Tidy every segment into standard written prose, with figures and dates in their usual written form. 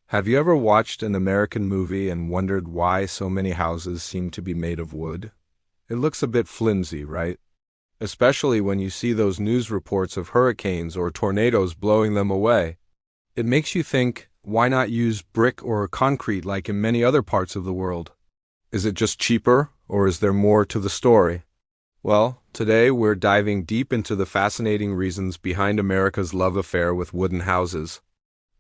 Have you ever watched an American movie and wondered why so many houses seem to be made of wood? It looks a bit flimsy, right? Especially when you see those news reports of hurricanes or tornadoes blowing them away. It makes you think, why not use brick or concrete like in many other parts of the world? Is it just cheaper, or is there more to the story? Well, today we're diving deep into the fascinating reasons behind America's love affair with wooden houses.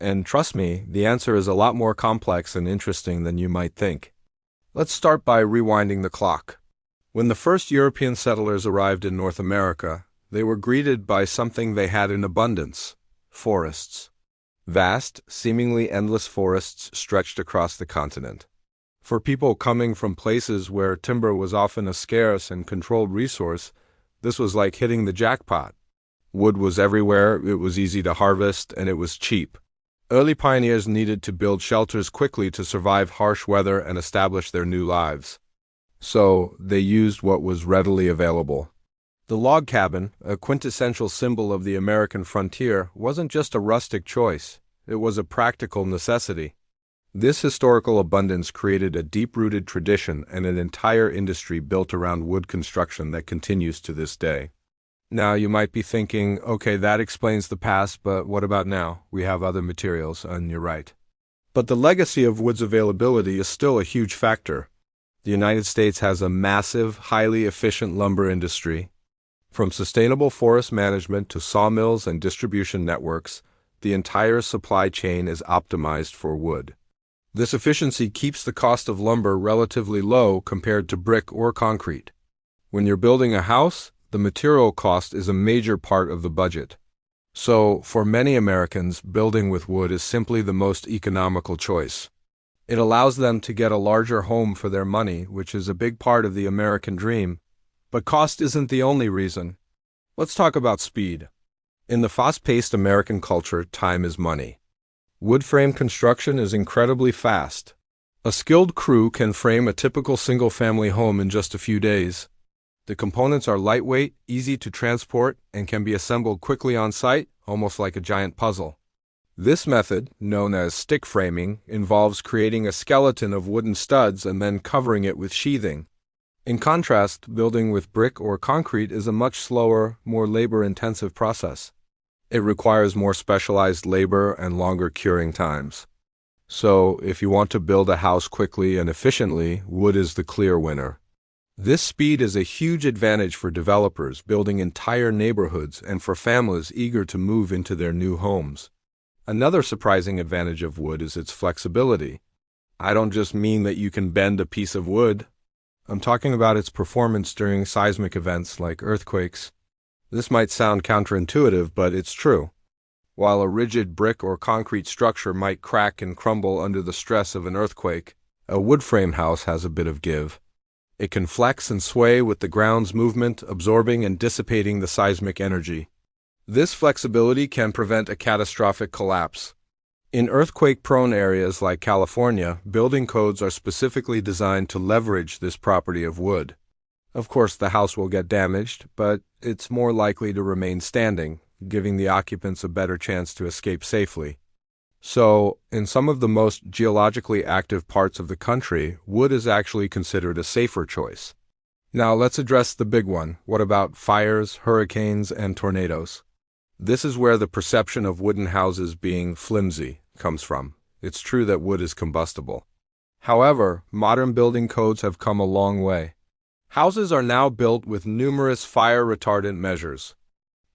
And trust me, the answer is a lot more complex and interesting than you might think. Let's start by rewinding the clock. When the first European settlers arrived in North America, they were greeted by something they had in abundance: forests. Vast, seemingly endless forests stretched across the continent. For people coming from places where timber was often a scarce and controlled resource, this was like hitting the jackpot. Wood was everywhere, it was easy to harvest, and it was cheap. Early pioneers needed to build shelters quickly to survive harsh weather and establish their new lives. So, they used what was readily available. The log cabin, a quintessential symbol of the American frontier, wasn't just a rustic choice, it was a practical necessity. This historical abundance created a deep-rooted tradition and an entire industry built around wood construction that continues to this day. Now, you might be thinking, okay, that explains the past, but what about now? We have other materials, and you're right. But the legacy of wood's availability is still a huge factor. The United States has a massive, highly efficient lumber industry. From sustainable forest management to sawmills and distribution networks, the entire supply chain is optimized for wood. This efficiency keeps the cost of lumber relatively low compared to brick or concrete. When you're building a house, the material cost is a major part of the budget. So, for many Americans, building with wood is simply the most economical choice. It allows them to get a larger home for their money, which is a big part of the American dream. But cost isn't the only reason. Let's talk about speed. In the fast-paced American culture, time is money. Wood frame construction is incredibly fast. A skilled crew can frame a typical single-family home in just a few days. The components are lightweight, easy to transport, and can be assembled quickly on site, almost like a giant puzzle. This method, known as stick framing, involves creating a skeleton of wooden studs and then covering it with sheathing. In contrast, building with brick or concrete is a much slower, more labor-intensive process. It requires more specialized labor and longer curing times. So, if you want to build a house quickly and efficiently, wood is the clear winner. This speed is a huge advantage for developers building entire neighborhoods and for families eager to move into their new homes. Another surprising advantage of wood is its flexibility. I don't just mean that you can bend a piece of wood. I'm talking about its performance during seismic events like earthquakes. This might sound counterintuitive, but it's true. While a rigid brick or concrete structure might crack and crumble under the stress of an earthquake, a wood frame house has a bit of give. It can flex and sway with the ground's movement, absorbing and dissipating the seismic energy. This flexibility can prevent a catastrophic collapse. In earthquake-prone areas like California, building codes are specifically designed to leverage this property of wood. Of course, the house will get damaged, but it's more likely to remain standing, giving the occupants a better chance to escape safely. So, in some of the most geologically active parts of the country, wood is actually considered a safer choice. Now let's address the big one. What about fires, hurricanes, and tornadoes? This is where the perception of wooden houses being flimsy comes from. It's true that wood is combustible. However, modern building codes have come a long way. Houses are now built with numerous fire-retardant measures.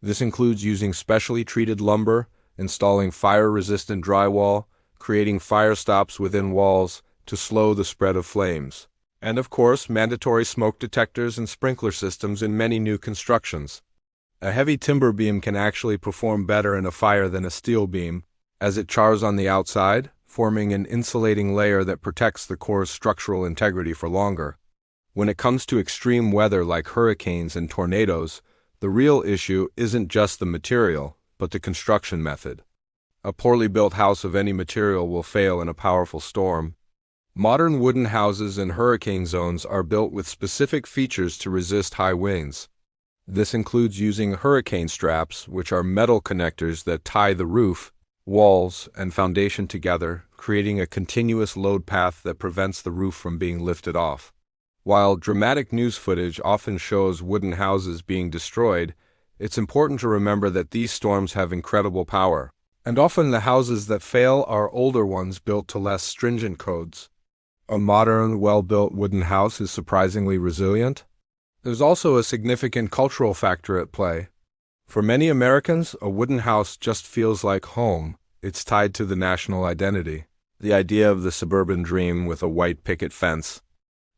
This includes using specially treated lumber, installing fire-resistant drywall, creating fire stops within walls to slow the spread of flames, and of course, mandatory smoke detectors and sprinkler systems in many new constructions. A heavy timber beam can actually perform better in a fire than a steel beam, as it chars on the outside, forming an insulating layer that protects the core's structural integrity for longer. When it comes to extreme weather like hurricanes and tornadoes, the real issue isn't just the material, but the construction method. A poorly built house of any material will fail in a powerful storm. Modern wooden houses in hurricane zones are built with specific features to resist high winds. This includes using hurricane straps, which are metal connectors that tie the roof, walls, and foundation together, creating a continuous load path that prevents the roof from being lifted off. While dramatic news footage often shows wooden houses being destroyed, it's important to remember that these storms have incredible power, and often the houses that fail are older ones built to less stringent codes. A modern, well-built wooden house is surprisingly resilient. There's also a significant cultural factor at play. For many Americans, a wooden house just feels like home. It's tied to the national identity, the idea of the suburban dream with a white picket fence.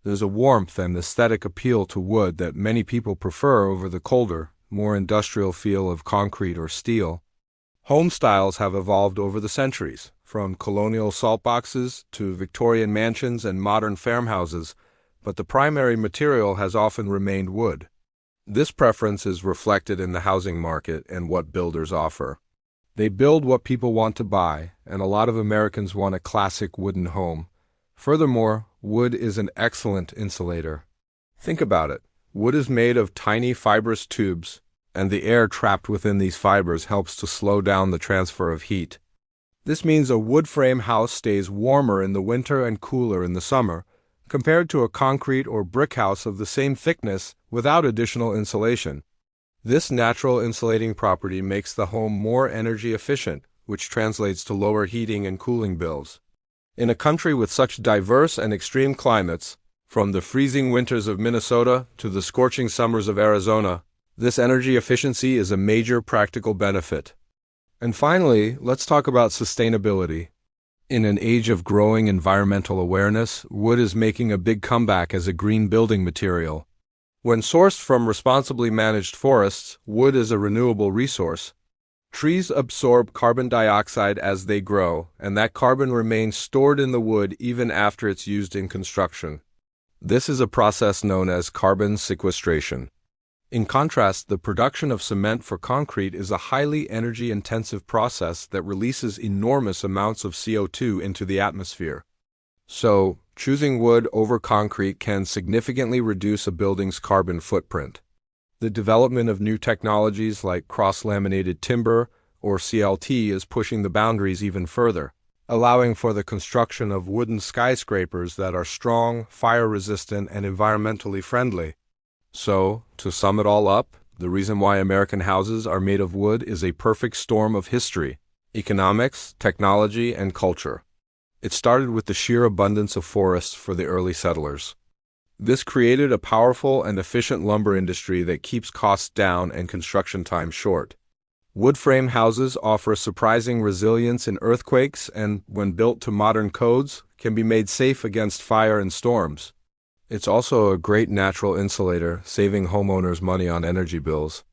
There's a warmth and aesthetic appeal to wood that many people prefer over the colder, more industrial feel of concrete or steel. Home styles have evolved over the centuries, from colonial salt boxes to Victorian mansions and modern farmhouses, but the primary material has often remained wood. This preference is reflected in the housing market and what builders offer. They build what people want to buy, and a lot of Americans want a classic wooden home. Furthermore, wood is an excellent insulator. Think about it. Wood is made of tiny fibrous tubes, and the air trapped within these fibers helps to slow down the transfer of heat. This means a wood frame house stays warmer in the winter and cooler in the summer, compared to a concrete or brick house of the same thickness without additional insulation. This natural insulating property makes the home more energy efficient, which translates to lower heating and cooling bills. In a country with such diverse and extreme climates, from the freezing winters of Minnesota to the scorching summers of Arizona, this energy efficiency is a major practical benefit. And finally, let's talk about sustainability. In an age of growing environmental awareness, wood is making a big comeback as a green building material. When sourced from responsibly managed forests, wood is a renewable resource. Trees absorb carbon dioxide as they grow, and that carbon remains stored in the wood even after it's used in construction. This is a process known as carbon sequestration. In contrast, the production of cement for concrete is a highly energy-intensive process that releases enormous amounts of CO2 into the atmosphere. So, choosing wood over concrete can significantly reduce a building's carbon footprint. The development of new technologies like cross-laminated timber or CLT is pushing the boundaries even further, allowing for the construction of wooden skyscrapers that are strong, fire-resistant, and environmentally friendly. So, to sum it all up, the reason why American houses are made of wood is a perfect storm of history, economics, technology, and culture. It started with the sheer abundance of forests for the early settlers. This created a powerful and efficient lumber industry that keeps costs down and construction time short. Wood frame houses offer surprising resilience in earthquakes and, when built to modern codes, can be made safe against fire and storms. It's also a great natural insulator, saving homeowners money on energy bills.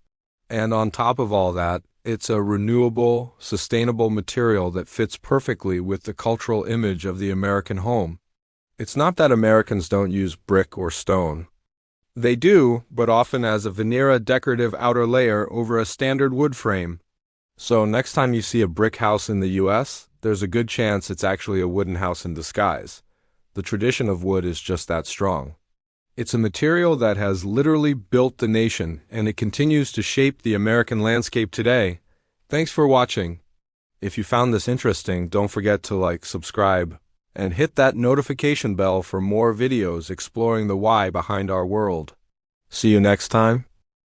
And on top of all that, it's a renewable, sustainable material that fits perfectly with the cultural image of the American home. It's not that Americans don't use brick or stone. They do, but often as a veneer decorative outer layer over a standard wood frame. So next time you see a brick house in the US, there's a good chance it's actually a wooden house in disguise. The tradition of wood is just that strong. It's a material that has literally built the nation, and it continues to shape the American landscape today. Thanks for watching. If you found this interesting, don't forget to like, subscribe, and hit that notification bell for more videos exploring the why behind our world. See you next time.